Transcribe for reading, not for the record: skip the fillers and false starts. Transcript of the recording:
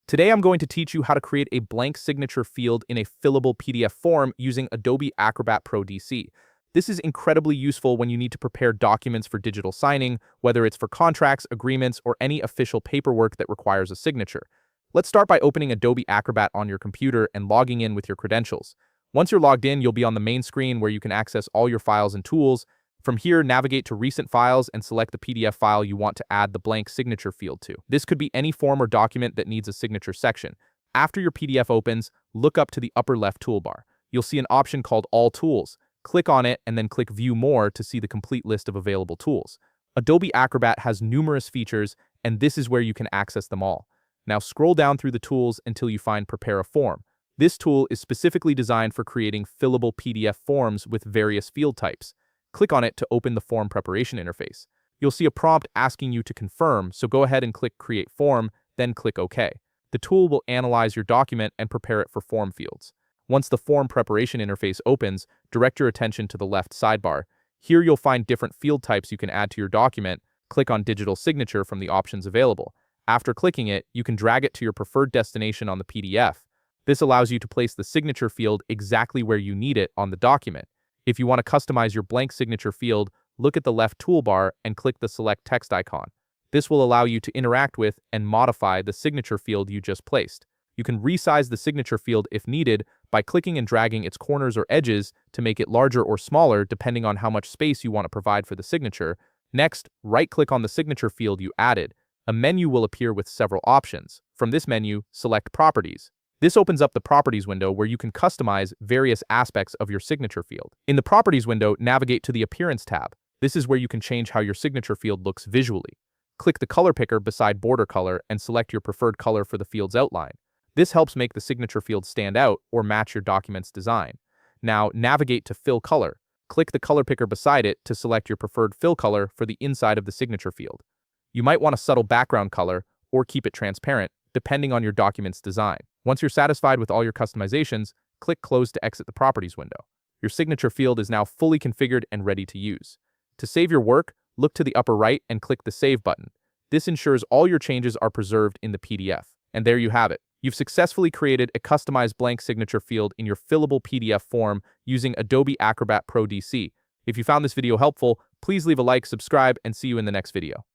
Today I'm going to teach you how to create a blank signature field in a fillable PDF form using Adobe Acrobat Pro DC. This is incredibly useful when you need to prepare documents for digital signing, whether it's for contracts, agreements, or any official paperwork that requires a signature. Let's start by opening Adobe Acrobat on your computer and logging in with your credentials. Once you're logged in, you'll be on the main screen where you can access all your files and tools. From here, navigate to Recent Files and select the PDF file you want to add the blank signature field to. This could be any form or document that needs a signature section. After your PDF opens, look up to the upper left toolbar. You'll see an option called All Tools. Click on it and then click View More to see the complete list of available tools. Adobe Acrobat has numerous features, and this is where you can access them all. Now scroll down through the tools until you find Prepare a Form. This tool is specifically designed for creating fillable PDF forms with various field types. Click on it to open the form preparation interface. You'll see a prompt asking you to confirm, so go ahead and click Create Form, then click OK. The tool will analyze your document and prepare it for form fields. Once the form preparation interface opens, direct your attention to the left sidebar. Here you'll find different field types you can add to your document. Click on Digital Signature from the options available. After clicking it, you can drag it to your preferred destination on the PDF. This allows you to place the signature field exactly where you need it on the document. If you want to customize your blank signature field, look at the left toolbar and click the Select Text icon. This will allow you to interact with and modify the signature field you just placed. You can resize the signature field if needed by clicking and dragging its corners or edges to make it larger or smaller depending on how much space you want to provide for the signature. Next, right-click on the signature field you added. A menu will appear with several options. From this menu, select Properties. This opens up the Properties window where you can customize various aspects of your signature field. In the Properties window, navigate to the Appearance tab. This is where you can change how your signature field looks visually. Click the color picker beside border color and select your preferred color for the field's outline. This helps make the signature field stand out or match your document's design. Now, navigate to Fill Color. Click the color picker beside it to select your preferred fill color for the inside of the signature field. You might want a subtle background color or keep it transparent, depending on your document's design. Once you're satisfied with all your customizations, click Close to exit the Properties window. Your signature field is now fully configured and ready to use. To save your work, look to the upper right and click the Save button. This ensures all your changes are preserved in the PDF. And there you have it. You've successfully created a customized blank signature field in your fillable PDF form using Adobe Acrobat Pro DC. If you found this video helpful, please leave a like, subscribe, and see you in the next video.